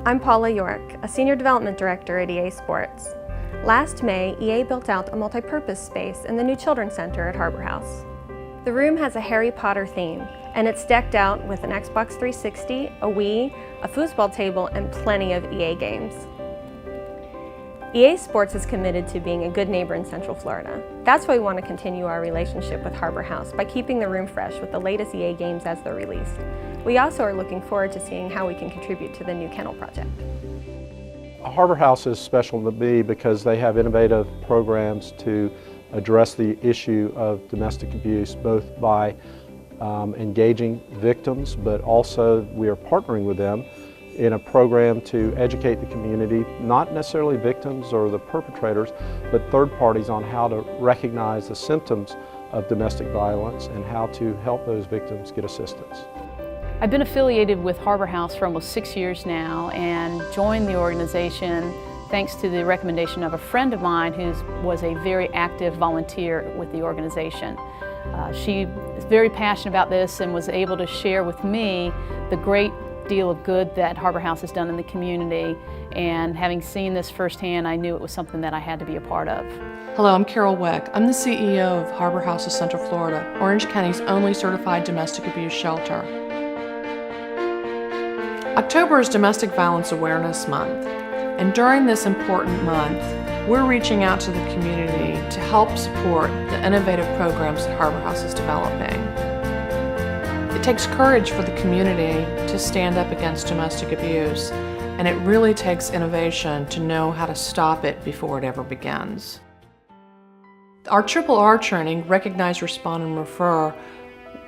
I'm Paula York, a Senior Development Director at EA Sports. Last May, EA built out a multi-purpose space in the new Children's Center at Harbor House. The room has a Harry Potter theme, and it's decked out with an Xbox 360, a Wii, a foosball table, and plenty of EA games. EA Sports is committed to being a good neighbor in Central Florida. That's why we want to continue our relationship with Harbor House by keeping the room fresh with the latest EA games as they're released. We also are looking forward to seeing how we can contribute to the new kennel project. Harbor House is special to me because they have innovative programs to address the issue of domestic abuse, both by engaging victims, but also we are partnering with them in a program to educate the community, not necessarily victims or the perpetrators, but third parties on how to recognize the symptoms of domestic violence and how to help those victims get assistance. I've been affiliated with Harbor House for almost 6 years now and joined the organization thanks to the recommendation of a friend of mine who was a very active volunteer with the organization. She is very passionate about this and was able to share with me the great deal of good that Harbor House has done in the community, and having seen this firsthand, I knew it was something that I had to be a part of. Hello, I'm Carol Weck. I'm the CEO of Harbor House of Central Florida, Orange County's only certified domestic abuse shelter. October is Domestic Violence Awareness Month, and during this important month, we're reaching out to the community to help support the innovative programs that Harbor House is developing. It takes courage for the community to stand up against domestic abuse, and it really takes innovation to know how to stop it before it ever begins. Our RRR training, Recognize, Respond, and Refer,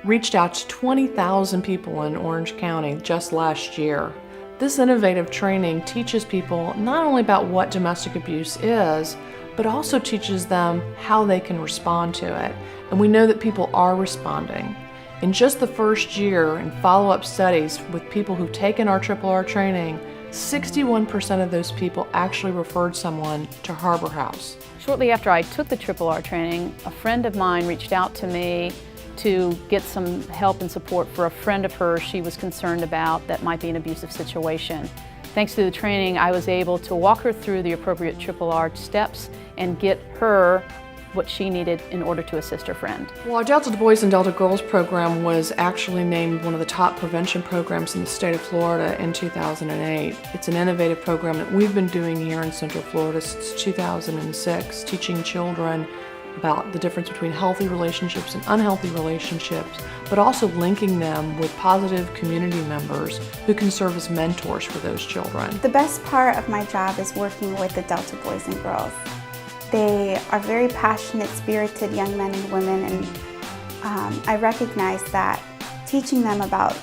reached out to 20,000 people in Orange County just last year. This innovative training teaches people not only about what domestic abuse is, but also teaches them how they can respond to it. And we know that people are responding. In just the first year, in follow-up studies with people who've taken our RRR training, 61% of those people actually referred someone to Harbor House. Shortly after I took the RRR training, a friend of mine reached out to me to get some help and support for a friend of hers she was concerned about that might be an abusive situation. Thanks to the training, I was able to walk her through the appropriate RRR steps and get her what she needed in order to assist her friend. Well, our Delta Boys and Delta Girls program was actually named one of the top prevention programs in the state of Florida in 2008. It's an innovative program that we've been doing here in Central Florida since 2006, teaching children about the difference between healthy relationships and unhealthy relationships, but also linking them with positive community members who can serve as mentors for those children. The best part of my job is working with the Delta Boys and Girls. They are very passionate, spirited young men and women, and I recognize that teaching them about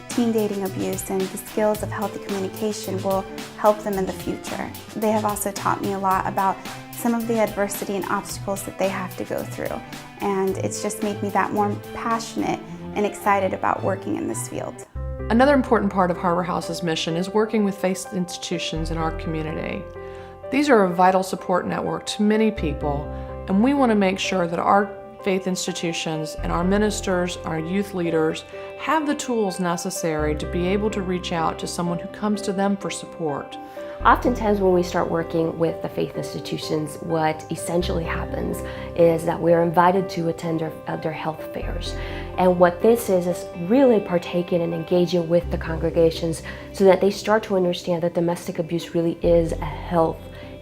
teen dating abuse and the skills of healthy communication will help them in the future. They have also taught me a lot about some of the adversity and obstacles that they have to go through, and it's just made me that more passionate and excited about working in this field. Another important part of Harbor House's mission is working with faith institutions in our community. These are a vital support network to many people, and we want to make sure that our faith institutions and our ministers, our youth leaders, have the tools necessary to be able to reach out to someone who comes to them for support. Oftentimes when we start working with the faith institutions, what essentially happens is that we're invited to attend their health fairs. And what this is really partaking and engaging with the congregations so that they start to understand that domestic abuse really is a health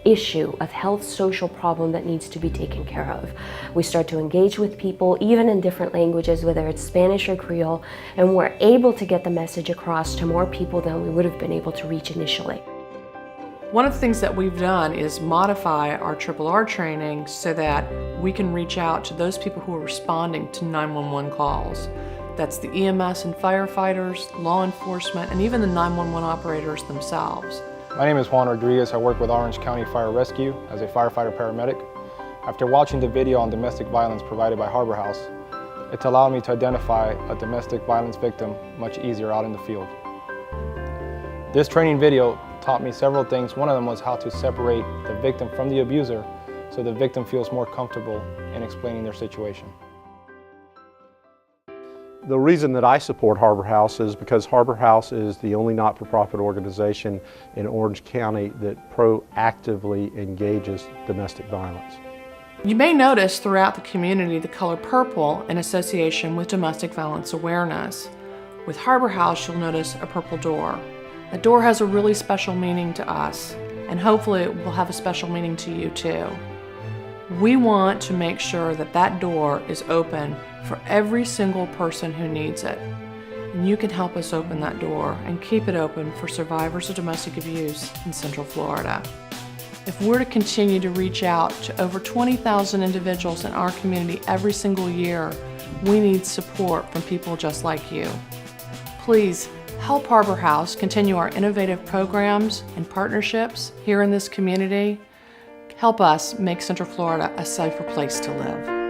issue, a health social problem that needs to be taken care of. We start to engage with people, even in different languages, whether it's Spanish or Creole, and we're able to get the message across to more people than we would have been able to reach initially. One of the things that we've done is modify our RRR training so that we can reach out to those people who are responding to 911 calls. That's the EMS and firefighters, law enforcement, and even the 911 operators themselves. My name is Juan Rodriguez. I work with Orange County Fire Rescue as a firefighter paramedic. After watching the video on domestic violence provided by Harbor House, it's allowed me to identify a domestic violence victim much easier out in the field. This training video taught me several things. One of them was how to separate the victim from the abuser so the victim feels more comfortable in explaining their situation. The reason that I support Harbor House is because Harbor House is the only not-for-profit organization in Orange County that proactively engages domestic violence. You may notice throughout the community the color purple in association with domestic violence awareness. With Harbor House, you'll notice a purple door. The door has a really special meaning to us, and hopefully it will have a special meaning to you too. We want to make sure that that door is open for every single person who needs it. And you can help us open that door and keep it open for survivors of domestic abuse in Central Florida. If we're to continue to reach out to over 20,000 individuals in our community every single year, we need support from people just like you. Please help Harbor House continue our innovative programs and partnerships here in this community. Help us make Central Florida a safer place to live.